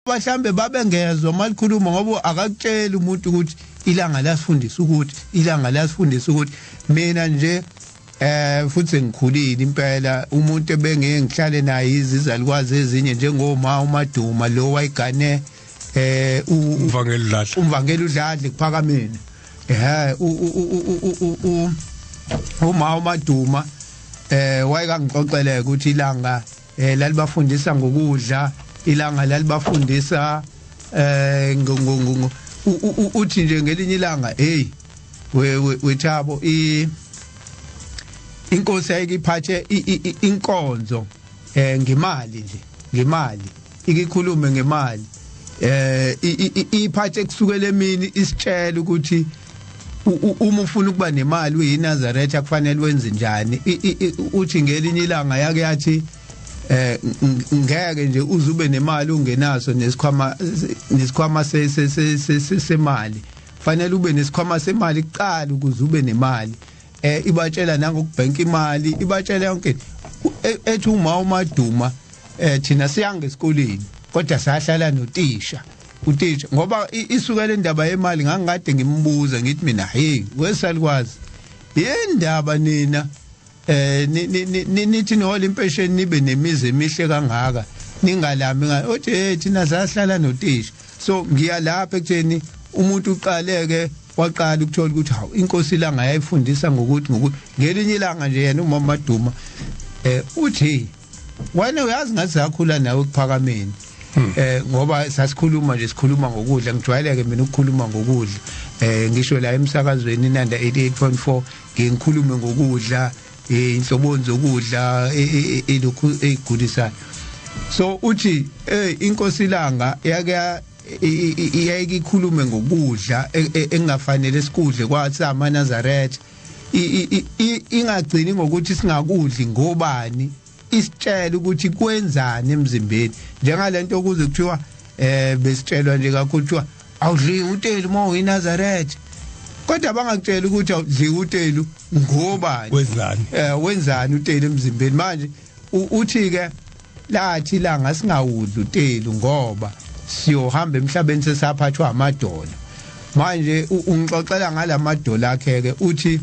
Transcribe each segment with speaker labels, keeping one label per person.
Speaker 1: mhlambe babengezwe malikhuluma ngoba akakutshela umuntu ukuthi ilanga lasifundisa ukuthi ilanga lasifundisa ukuthi mina nje futhi ngikhulile impela umuntu ebengeke ngihlale naye izizalukwazi ezinye njengoma uMaduma lo wayigane umvangeli udladle kuphakameni uMaduma wayekangixoxela ukuthi ilanga lalibafundisa ngokudla ilanga lalibafundisa uthi nje ngelinye ilanga wethabo inkosi ayikiphathe inkonzo ngemali nje ngemali ikikhulume ngemali iphathe kusukela emini isitshela ukuthi uma ufuna ukuba nemali uyiNazaretha akufanele wenze njani uthi ngelinye ilanga yake yathi ngeke nje uzube nemali ungenaso nesikhwama semali fanele ube nesikhwama semali kuqala ukuze ube nemali ibatshela nangokubhenka imali ibatshela yonke ethi uMaduma thina siyange esikoleni kodwa sahlala notisha utisha ngoba isukela indaba yemali ngangikade ngimbuza ngithi mina hey wesalukwazi yendaba nina nithi nohola impesheni nibe nemizi emihle kangaka ningalami othi thina sahlala notisha so ngiya lapha ekutheni umuntu uqaleke waqala ukuthola ukuthi hawu inkosi ilanga yayifundisa ngokuthi ngelinye ilanga nje yena uMaduma uthi wena uyazi ngathi sakhula nawe kuphakameni ngoba sasikhuluma nje sikhuluma ngokudla ngijwayeleke mina ukukhuluma ngokudla ngisho la emsakazweni inanda 88.4 ngikhulume ngokudla inhlobonzo zokudla elokhu egulisayo so uthi inkosi ilanga yake iyayikhulume ngokudla engafanele sikudle kwathi amaNazaretha ingagcini ngokuthi singakudli ngobani isitshela ukuthi kwenzani emzimbeni njengalento okuze kuthiwa besitshelwa nje kakhulu kuthiwa awudli uteli uma uyiNazaretha kodwa bangakutshela ukuthi awudli uteli ngobani wenzani uteli emzimbeni manje uthi ke lathi ilanga singawudli uteli ngoba siyohamba emhlabeni sesaphathwa amadola manje ungixoxela ngalamadola akhe uthi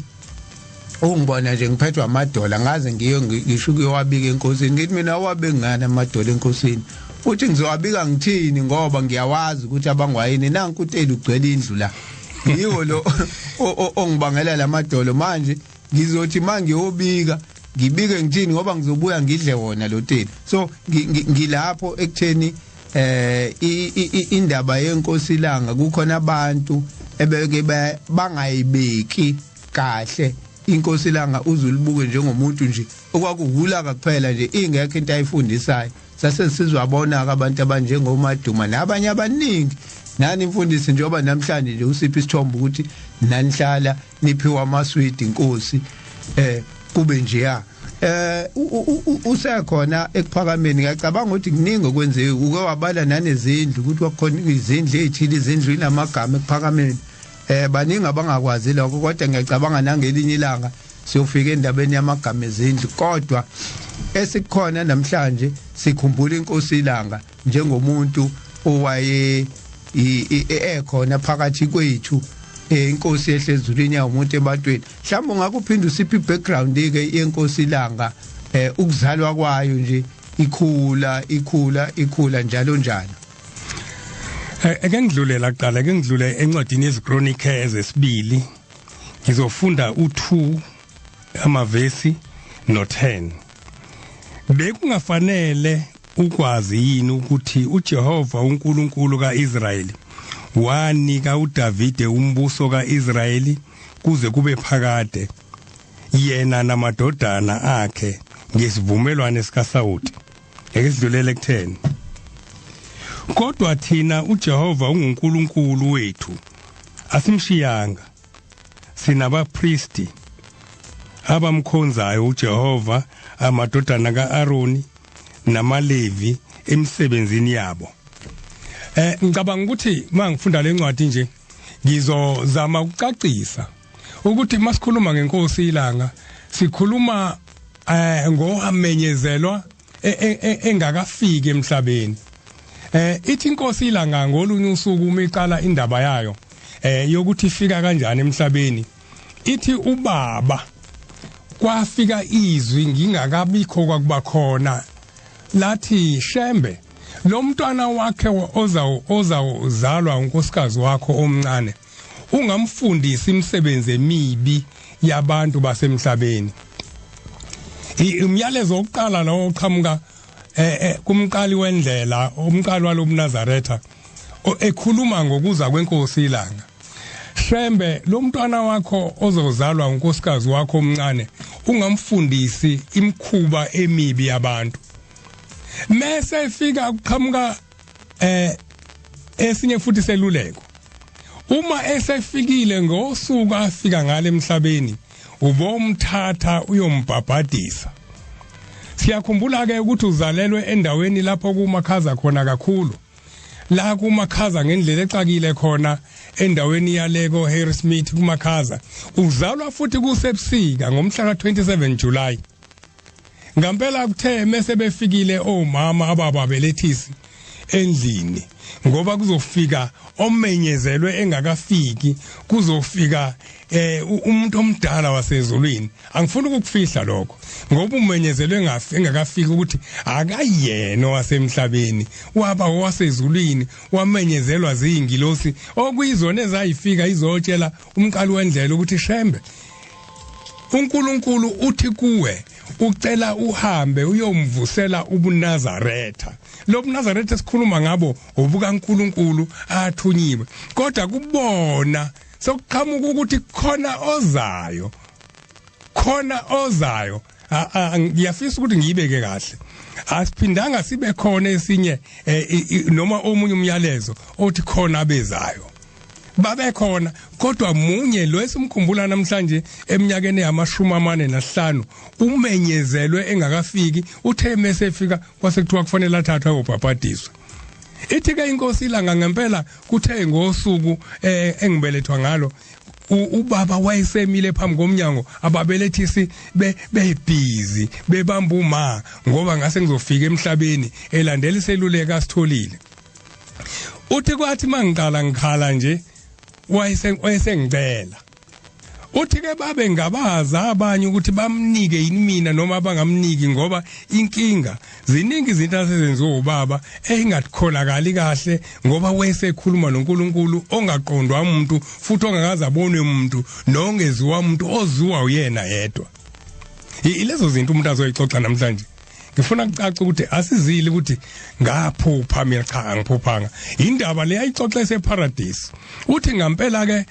Speaker 1: ungibona nje ngiphethwe amadola ngaze ngiyo ngisho kuyowabika enkosini ngithi mina wabengana amadola enkosini uthi ngizowabika ngithini ngoba ngiyawazi ukuthi abangwayini nanku uteli ugcwele indlu la yiwo lo ongibangela lamadola manje ngizothi mangiyobika ngibike ngithini ngoba ngizobuya ngidle wona lo teli so ngilapho ekutheni indaba yenkosi ilanga kukhona abantu ebeke bangayibeki kahle inkosi ilanga uzulubuke njengomuntu nje okwakuhula kuphela nje ingekho into ayifundisayo sase sizwabona abantu abanjengoMaduma nabanye abaningi nani imfundisi njengoba namhlanje nje usiphi isithombe ukuthi nanihlala niphiwa amaswidi inkosi kube nje ya usekhona ekuphakameni ngiyacabanga ukuthi kuningi okwenzeke uke wabala nanezindlu ukuthi wakhona izindlu ezithile izindlu inamagama ekuphakameni baningi abangakwazi lokho kodwa ngiyacabanga nangelinye ilanga siyofika endabeni yamagama ezindlu kodwa esikhona namhlanje sikhumbula inkosi ilanga njengomuntu owaye ekhona phakathi kwethu inkosi ehlezulwini umuntu ebantwini mhlawumbe ungakuphinda usiphi background ke yenkosi ilanga ukuzalwa kwayo nje ikhula njalo njalo
Speaker 2: ake ngidlulela kuqala ake ngidlule encwadini yeziChronicles esibili ngizofunda u2 amavesi no10 bekungafanele ukwazi yini ukuthi uJehova uNkulunkulu kaIsrayeli wanika uDavide umbuso kaIsrayeli kuze kube phakade yena namadodana akhe ngesivumelwano sikaSawuli ekesidlulele ku10 kodwa thina uJehova unguNkulunkulu wethu asimshiyanga sinabapristi abamkhonzayo uJehova amadodana kaAroni namaLevi emsebenzini yabo ngicabanga ukuthi mangifunda lencwadi nje ngizozama ukucacisa ukuthi masikhuluma ngenkosi ilanga sikhuluma ngohamenyezelwa engakafiki emhlabeni ithi inkosi ilanga ngolunye usuku umiqala indaba yayo yokuthi ifika kanjani emhlabeni. Ithi ubaba kwafika izwi ngingakabikho kwakuba khona lathi Shembe lo mntwana wakhe ozawuzalwa unkosikazi wakho omncane ungamfundisi imisebenzi emibi yabantu basemhlabeni. Umyalezo oqala lo oqhamuka kumqali wendlela umqali walomNazaretha ekhuluma ngokuza kwenkosi ilanga. Shembe lo mntwana wakho ozozalwa unkosikazi wakho omncane ungamfundisi imkhuba emibi yabantu. Mase fika uqhamuka esinye futhi seluleko. Uma esefikile ngosuku afika ngale emhlabeni ubomthatha uyombhabhadisa. Siyakhumbula ke ukuthi uzalelwe endaweni lapho kumakhaza khona kakhulu. La kumakhaza ngendlela exakile khona endaweni yaleko Harrismith kumakhaza. Uzalwa futhi kusebusika ngomhla ka27 July. Ngampela kuthe mase befikile omama abababelethisi endlini ngoba kuzofika omenyezelwe engakafiki kuzofika umuntu omdala wasezulwini. Angifuni ukukufihla lokho ngoba umenyezelwe engakafiki ukuthi akayena wasemhlabeni waba wasezulwini wamenyezelwa zingilosi okuyizona ezayifika izotshela umqali wendlela ukuthi Shembe uNkulunkulu uthi kuwe ucela uhambe uyomvusela ubuNazaretha. Lo buNazaretha sikhuluma ngabo obukaNkulunkulu athunyiwe kodwa kubona sokuqhamuka ukuthi khona ozayo ngiyafisa ukuthi ngiyibeke kahle. Asiphindanga sibe khona esinye noma omunye umyalezo othi khona abezayo. Babe khona kodwa munye lo esimkhumbula namhlanje eminyakeni yama45 umenyezelwe engakafiki uthe mesefika kwasekuthiwa kufanele athathwe ubhabhadiswe. Ithi ke inkosi ilanga ngempela kuthe ngosuku engibelethwa ngalo ubaba wayesemile phambi komnyango ababelethisi bebhizi bebamba uma ngoba ngase ngizofika emhlabeni elandela iseluleka asitholile. Uthi kwathi mangiqala ngikhala nje wayesengicela uthi ke babe ngabaza abanye ukuthi bamnike yini mina noma bangamniki ngoba inkinga ziningi izinto asezenziwa ubaba engathokholakali kahle ngoba wayesekhuluma noNkulunkulu ongaqondwa umuntu futhi ongakaze abonwe umuntu nongeziwa umuntu oziwa uyena yedwa. Ilezo zinto umuntu azoyixoxa namhlanje. Ngifuna ukucaca ukuthi asizile ukuthi ngaphupha mina cha angiphuphanga. Indaba le ayixoxa eseparadise. Uthi ngampela ke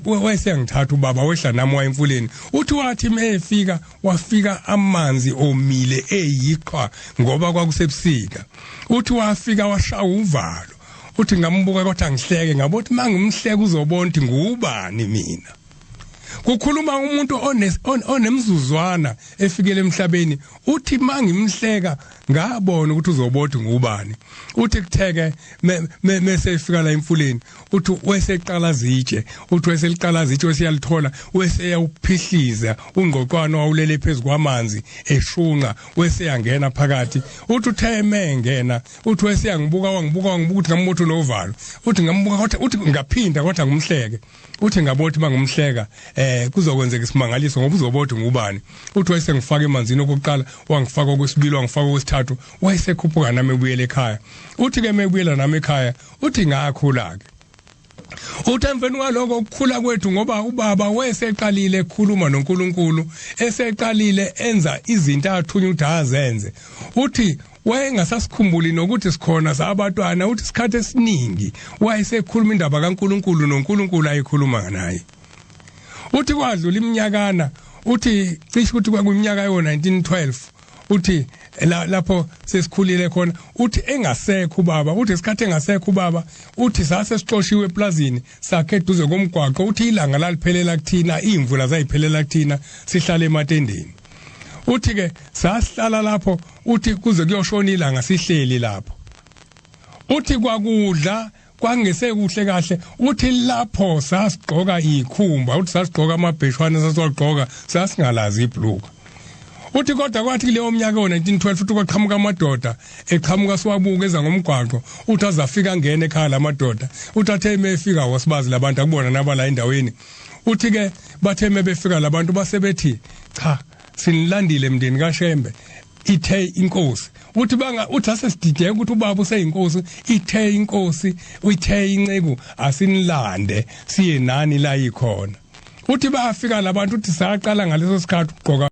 Speaker 2: wayesengithatha ubaba wehla nami wayemfuleni. Uthi wathi mefika wafika amanzi omile eyiqhwa ngoba kwakusebusika. Uthi wafika washaya uvalo. Uthi ngambuka kodwa ngihleke ngabothi mangimhleke uzobona ukuthi ngubani mina. Kukhuluma umuntu onemzuzwana efikele emhlabeni uthi mangimhleka ngabona ukuthi uzobotha ngubani. Uthi kutheke mesefika la emfuleni uthi weseqala zitshe uthi weseliqala zitshe wesiyalithola weseyawuphihliza ungqoqwana wawulele phezulu kwamanzi eshunqa weseyangena phakathi. Uthi utheme ngena uthi weseyangibuka wangibuka ukuthi ngambotho novalo uthi ngambuka kodwa uthi ngaphinda kodwa ngumhleke. Uthi ngabothi mangumhleka kuzokwenzeka isimangaliso ngoba uzobotha ngubani. Uthi wayesengifaka emanzini okuqala wangifaka okwesibili wangifaka okwesithathu wayesekhuphuka nami ebuyele ekhaya. Uthi ke mebuyela nami ekhaya uthi ngakhula ke. Uthi emveni kwaloko ukukhula kwethu ngoba ubaba wayeseqalile ekhuluma noNkulunkulu eseqalile enza izinto athunywa ukuthi azenze. Uthi wayengasasikhumbuli nokuthi sikhona sabatwana uthi isikhathi esiningi wayesekhuluma indaba kaNkulunkulu noNkulunkulu ayikhuluma naye. Uthi kwadlula iminyakana uthi cishe ukuthi kwakuminyaka yo1912 uthi lapho sesikhulile khona uthi engasekho ubaba uthi isikhathi engasekho ubaba uthi sase sixoshiwe eplazini sakhe eduze komgwaqo uthi ilanga laliphelela kuthina imvula zayiphelela kuthina sihlale ematendeni. Uthi ke sasihlala lapho uthi kuze kuyoshona ilanga sihleli lapho. Uthi kwakudla kwangese kahle uthi lapho sasigqoka ikhumba uthi sasigqoka amabheshwana sasiwagqoka sasingalazi ibhluka. uthi kodwa kwathi kuleyo mnyaka wo1912 futhi kwaqhamuka amadoda eqhamuka siwabuka eza ngomgwaqo uthi azafika ngene ekhaya lamadoda uthi athe mefika wasibazi labantu akubona nabala endaweni uthi ke bathe mebefika labantu basebethi cha sinilandile mndeni kaShembe ithe inkosi uthi asesidideke ukuthi ubaba useyinkosi ithe inkosi uyithe inceku asinilande siye nani la ikhona uthi bayafika labantu uthi saqala ngaleso sikhathi ugqoka